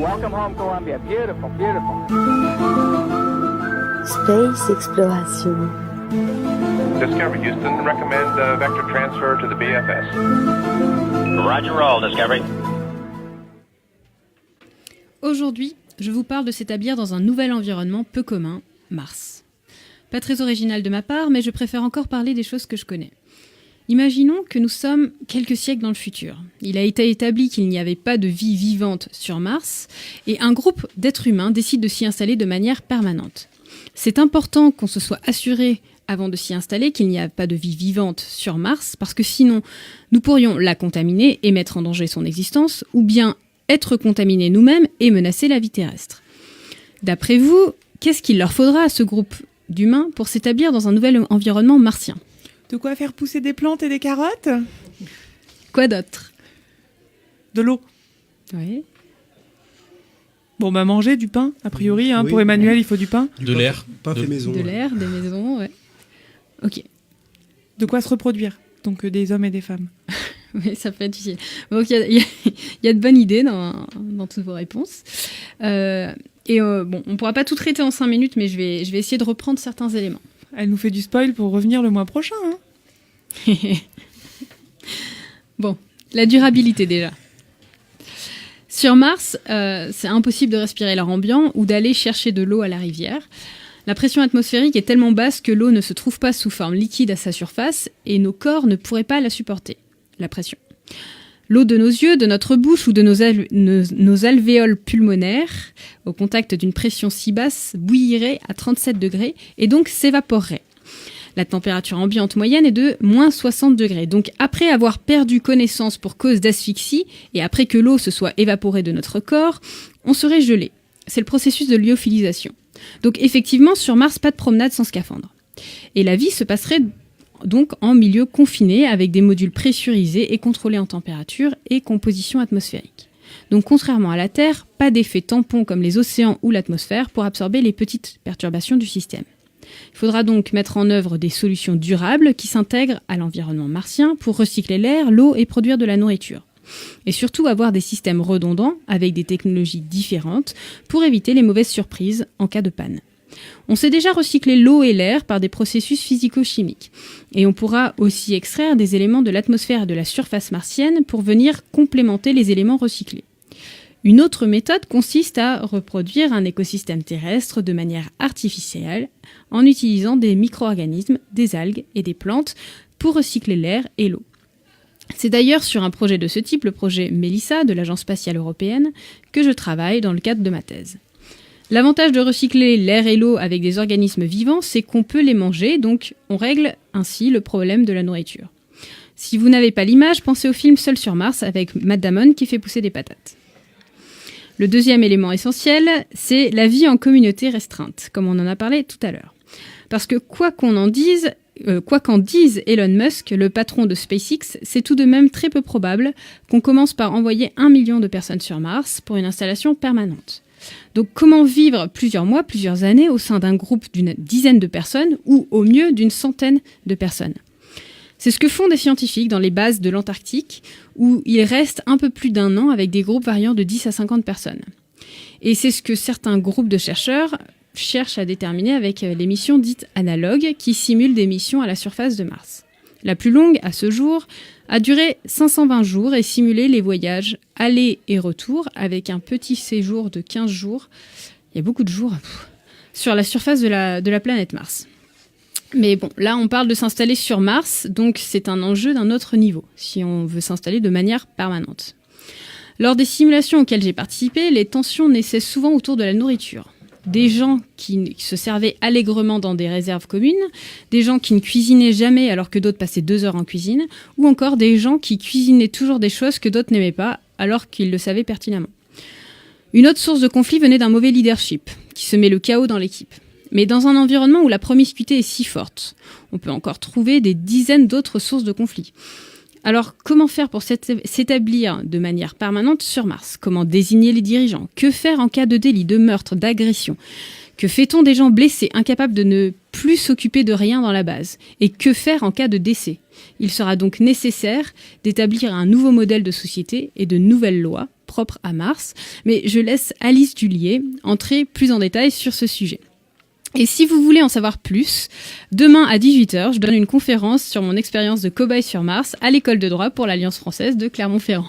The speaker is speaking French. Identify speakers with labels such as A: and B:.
A: Welcome home, Columbia. Beautiful, beautiful.
B: Space exploration.
C: Discovery, Houston. Recommend vector transfer to the BFS.
D: Roger roll, Discovery.
E: Aujourd'hui, je vous parle de s'établir dans un nouvel environnement peu commun, Mars. Pas très original de ma part, mais je préfère encore parler des choses que je connais. Imaginons que nous sommes quelques siècles dans le futur. Il a été établi qu'il n'y avait pas de vie vivante sur Mars, et un groupe d'êtres humains décide de s'y installer de manière permanente. C'est important qu'on se soit assuré avant de s'y installer qu'il n'y a pas de vie vivante sur Mars, parce que sinon, nous pourrions la contaminer et mettre en danger son existence, ou bien être contaminés nous-mêmes et menacer la vie terrestre. D'après vous, qu'est-ce qu'il leur faudra à ce groupe d'humains pour s'établir dans un nouvel environnement martien ?
F: De quoi faire pousser des plantes et des carottes ?
E: Quoi d'autre ?
F: De l'eau.
E: Oui.
F: Bon, bah manger du pain, a priori.
G: Oui.
F: Pour Emmanuel, il faut du pain.
G: De l'air. Pain fait maison.
E: De l'air, des maisons, ouais. Ok.
F: De quoi se reproduire. Donc des hommes et des femmes.
E: Oui, ça peut être utile. Donc il y a de bonnes idées dans toutes vos réponses. On ne pourra pas tout traiter en 5 minutes, mais je vais essayer de reprendre certains éléments.
F: Elle nous fait du spoil pour revenir le mois prochain.
E: Bon, la durabilité déjà. Sur Mars, c'est impossible de respirer l'air ambiant ou d'aller chercher de l'eau à la rivière. La pression atmosphérique est tellement basse que l'eau ne se trouve pas sous forme liquide à sa surface et nos corps ne pourraient pas la supporter, la pression. L'eau de nos yeux, de notre bouche ou de nos alvéoles pulmonaires, au contact d'une pression si basse, bouillirait à 37 degrés et donc s'évaporerait. La température ambiante moyenne est de moins 60 degrés. Donc après avoir perdu connaissance pour cause d'asphyxie et après que l'eau se soit évaporée de notre corps, on serait gelé. C'est le processus de lyophilisation. Donc effectivement, sur Mars, pas de promenade sans scaphandre. Et la vie se passerait donc en milieu confiné avec des modules pressurisés et contrôlés en température et composition atmosphérique. Donc contrairement à la Terre, pas d'effet tampon comme les océans ou l'atmosphère pour absorber les petites perturbations du système. Il faudra donc mettre en œuvre des solutions durables qui s'intègrent à l'environnement martien pour recycler l'air, l'eau et produire de la nourriture. Et surtout avoir des systèmes redondants avec des technologies différentes pour éviter les mauvaises surprises en cas de panne. On sait déjà recycler l'eau et l'air par des processus physico-chimiques. Et on pourra aussi extraire des éléments de l'atmosphère et de la surface martienne pour venir complémenter les éléments recyclés. Une autre méthode consiste à reproduire un écosystème terrestre de manière artificielle en utilisant des micro-organismes, des algues et des plantes pour recycler l'air et l'eau. C'est d'ailleurs sur un projet de ce type, le projet Melissa de l'Agence spatiale européenne, que je travaille dans le cadre de ma thèse. L'avantage de recycler l'air et l'eau avec des organismes vivants, c'est qu'on peut les manger, donc on règle ainsi le problème de la nourriture. Si vous n'avez pas l'image, pensez au film Seul sur Mars avec Matt Damon qui fait pousser des patates. Le deuxième élément essentiel, c'est la vie en communauté restreinte, comme on en a parlé tout à l'heure. Parce que quoi qu'en dise Elon Musk, le patron de SpaceX, c'est tout de même très peu probable qu'on commence par envoyer 1 million de personnes sur Mars pour une installation permanente. Donc comment vivre plusieurs mois, plusieurs années au sein d'un groupe d'une dizaine de personnes ou au mieux d'une centaine de personnes ? C'est ce que font des scientifiques dans les bases de l'Antarctique où ils restent un peu plus d'1 an avec des groupes variant de 10 à 50 personnes. Et c'est ce que certains groupes de chercheurs cherchent à déterminer avec les missions dites analogues qui simulent des missions à la surface de Mars. La plus longue, à ce jour, a duré 520 jours et simulé les voyages aller et retour avec un petit séjour de 15 jours, il y a beaucoup de jours, sur la surface de la planète Mars. Mais bon, là on parle de s'installer sur Mars, donc c'est un enjeu d'un autre niveau, si on veut s'installer de manière permanente. Lors des simulations auxquelles j'ai participé, les tensions naissaient souvent autour de la nourriture. Des gens qui se servaient allègrement dans des réserves communes, des gens qui ne cuisinaient jamais alors que d'autres passaient 2 heures en cuisine, ou encore des gens qui cuisinaient toujours des choses que d'autres n'aimaient pas alors qu'ils le savaient pertinemment. Une autre source de conflit venait d'un mauvais leadership, qui semait le chaos dans l'équipe. Mais dans un environnement où la promiscuité est si forte, on peut encore trouver des dizaines d'autres sources de conflits. Alors, comment faire pour s'établir de manière permanente sur Mars ? Comment désigner les dirigeants ? Que faire en cas de délit, de meurtre, d'agression ? Que fait-on des gens blessés, incapables de ne plus s'occuper de rien dans la base ? Et que faire en cas de décès ? Il sera donc nécessaire d'établir un nouveau modèle de société et de nouvelles lois propre à Mars. Mais je laisse Alice Dullier entrer plus en détail sur ce sujet. Et si vous voulez en savoir plus, demain à 18h, je donne une conférence sur mon expérience de cobaye sur Mars à l'école de droit pour l'Alliance française de Clermont-Ferrand.